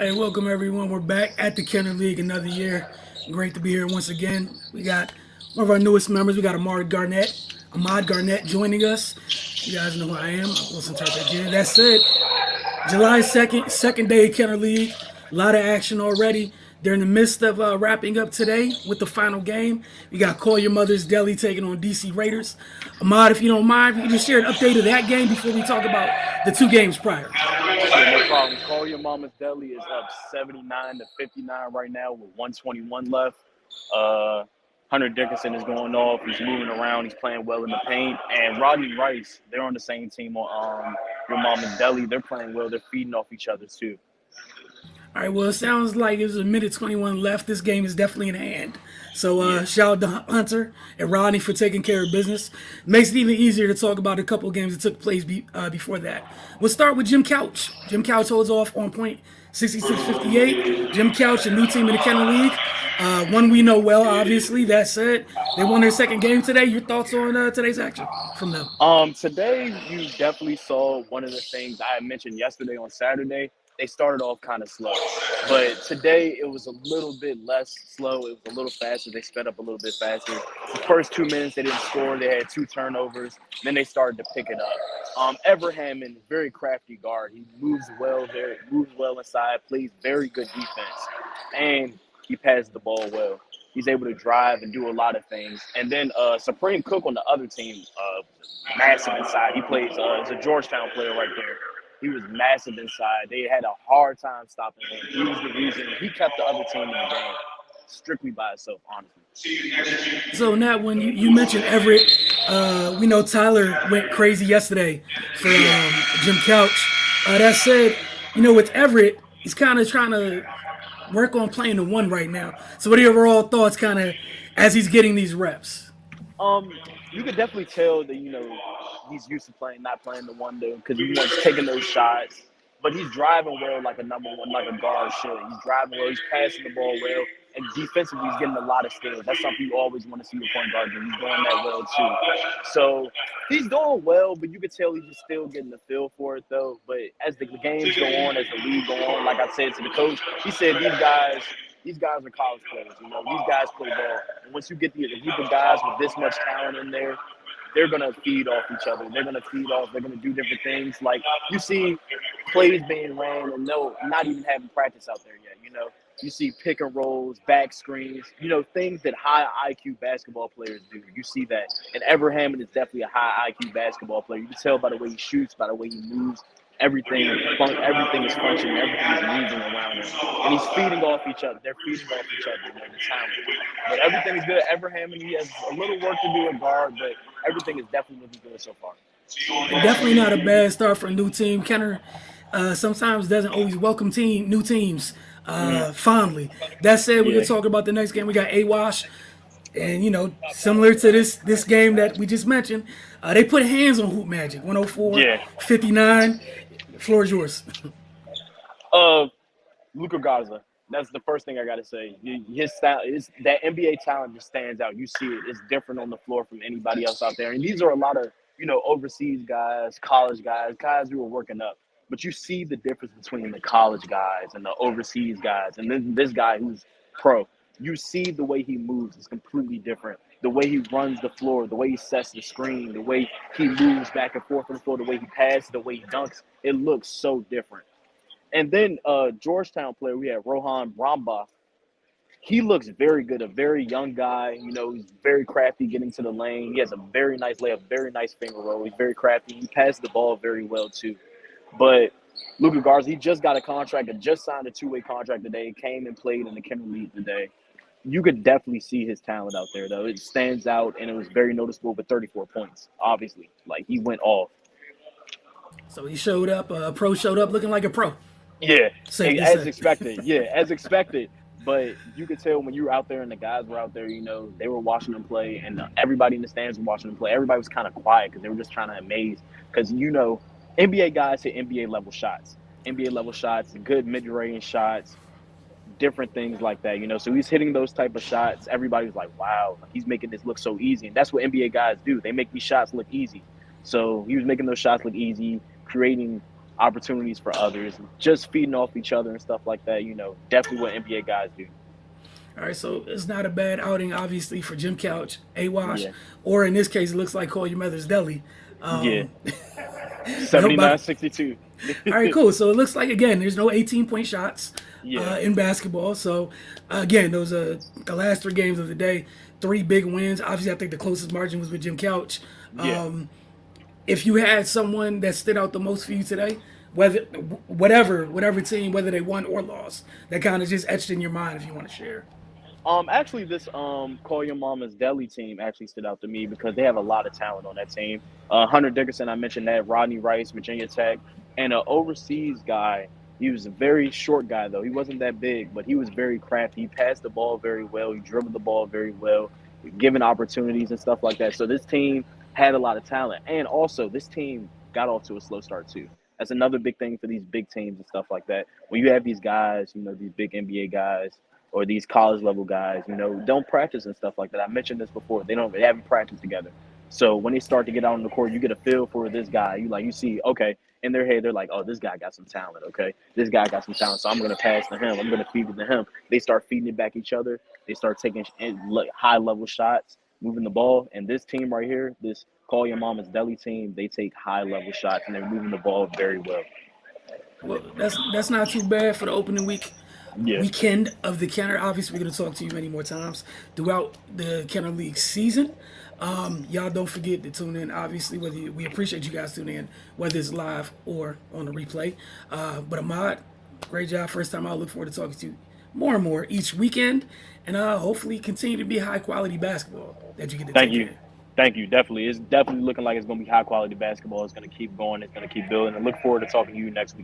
Hey, welcome everyone. We're back at the Kenner League another year. Great to be here once again. We got one of our newest members. We got Ahmad Garnett joining us. You guys know who I am. I'm Wilson Turpin Jr. That said, July 2nd, second day of Kenner League. A lot of action already. They're in the midst of wrapping up today with the final game. We got Call Your Mother's Deli taking on DC Raiders. Ahmad, if you don't mind, if you can just share an update of that game before we talk about the two games prior. Yeah, no problem. Call Your Mama's Deli is up 79-59 right now with 121 left. Hunter Dickinson is going off. He's moving around. He's playing well in the paint. And Rodney Rice, they're on the same team on Your Mama's Deli. They're playing well. They're feeding off each other too. All right, well, it sounds like there's a minute 21 left. This game is definitely in hand. So, shout out to Hunter and Rodney for taking care of business. Makes it even easier to talk about a couple of games that took place before that. We'll start with Jim Couch. Jim Couch holds off on point 66-58. Jim Couch, a new team in the Kennel League. One we know well, obviously. That said, they won their second game today. Your thoughts on today's action from them? Today you definitely saw one of the things I had mentioned yesterday on Saturday. They started off kind of slow, but today it was a little bit less slow. It was a little faster. They sped up a little bit faster. The first 2 minutes they didn't score. They had two turnovers. Then they started to pick it up. Everham, very crafty guard. He moves well inside, plays very good defense, and he passed the ball well. He's able to drive and do a lot of things. And then Supreme Cook on the other team, massive inside. He plays as a Georgetown player right there. He was massive inside. They had a hard time stopping him. He was the reason he kept the other team in the game strictly by itself, honestly. So now, when you mentioned Everett, we know Tyler went crazy yesterday for Jim Couch. That said, with Everett, he's kind of trying to work on playing the one right now. So what are your overall thoughts, kind of, as he's getting these reps? You could definitely tell that he's used to not playing the one though, because he wants taking those shots. But he's driving well, like a number one, like a guard should. He's driving well. He's passing the ball well, and defensively, he's getting a lot of steals. That's something you always want to see your point guard do. He's doing that well too. So he's doing well, but you could tell he's just still getting the feel for it though. But as the games go on, as the league go on, like I said to the coach, he said these guys are college players. These guys play ball. And once you get a group of guys with this much talent in there, they're going to feed off each other. They're going to do different things. Like, you see plays being ran and not even having practice out there yet, You see pick and rolls, back screens, things that high IQ basketball players do. You see that. And Everham is definitely a high IQ basketball player. You can tell by the way he shoots, by the way he moves. Everything is functioning, everything is moving around him. And he's feeding off each other. They're feeding off each other, the talent. But everything is good. Everham, he has a little work to do at guard, but everything is definitely looking good so far. Definitely not a bad start for a new team. Kenner sometimes doesn't always welcome new teams fondly. That said, we're going to talk about the next game. We got AWash. And, similar to this game that we just mentioned, they put hands on Hoop Magic, 104-59. The floor is yours. Luka Garza. That's the first thing I got to say. His style is that NBA talent just stands out. You see it. It's different on the floor from anybody else out there. And these are a lot of, overseas guys, college guys who are working up. But you see the difference between the college guys and the overseas guys. And then this guy who's pro. You see the way he moves is completely different. The way he runs the floor, the way he sets the screen, the way he moves back and forth on the floor, the way he passes, the way he dunks, it looks so different. And then Georgetown player, we have Rohan Brahma. He looks very good, a very young guy. He's very crafty getting to the lane. He has a very nice layup, very nice finger roll. He's very crafty. He passes the ball very well too. But Luka Garza, he just got a contract and just signed a two-way contract today. Came and played in the Kenner League today. You could definitely see his talent out there, though. It stands out, and it was very noticeable with 34 points, obviously. Like, he went off. So he showed up, a pro showed up looking like a pro. Yeah, as expected. Yeah, as expected. But you could tell when you were out there and the guys were out there, they were watching him play, and everybody in the stands were watching him play. Everybody was kind of quiet because they were just trying to amaze. Because, NBA guys hit NBA-level shots. NBA-level shots, good mid-range shots, different things like that, So he's hitting those type of shots. Everybody's like, wow, he's making this look so easy. And that's what NBA guys do. They make these shots look easy. So he was making those shots look easy, creating opportunities for others, just feeding off each other and stuff like that. Definitely what NBA guys do. All right, so it's not a bad outing, obviously, for Jim Couch, A-Wash, Yeah, or in this case, it looks like Call Your Mother's Deli. yeah. Um, 79-62. all right, cool. So it looks like, again, there's no 18-point shots Yeah, in basketball. So, again, those are the last 3 games of the day. 3 big wins. Obviously, I think the closest margin was with Jim Couch. yeah. If you had someone that stood out the most for you today, whatever team, whether they won or lost, that kind of just etched in your mind if you want to share. Actually, this Call Your Mama's Deli team actually stood out to me because they have a lot of talent on that team. Hunter Dickerson, I mentioned that. Rodney Rice, Virginia Tech, and an overseas guy. He was a very short guy though. He wasn't that big, but he was very crafty. He passed the ball very well. He dribbled the ball very well, given opportunities and stuff like that. So this team had a lot of talent, and also this team got off to a slow start too. That's another big thing for these big teams and stuff like that. When you have these guys, these big NBA guys or these college level guys, don't practice and stuff like that. I mentioned this before. They haven't practiced together. So when they start to get out on the court, you get a feel for this guy. You see, okay, in their head, they're like, oh, this guy got some talent, okay? This guy got some talent, so I'm going to pass to him. I'm going to feed it to him. They start feeding it back each other. They start taking high-level shots, moving the ball. And this team right here, this Call Your Mama's Deli team, they take high-level shots, and they're moving the ball very well. Well, that's not too bad for the opening Yeah. weekend of the Kenner. Obviously, we're going to talk to you many more times throughout the Kenner League season. Y'all don't forget to tune in. Obviously, we appreciate you guys tuning in, whether it's live or on the replay. But Ahmad, great job. First time out. Look forward to talking to you more and more each weekend, and hopefully continue to be high quality basketball that you get to Thank take you. in. Thank you. Definitely. It's definitely looking like it's going to be high quality basketball. It's going to keep going. It's going to keep building. And look forward to talking to you next week.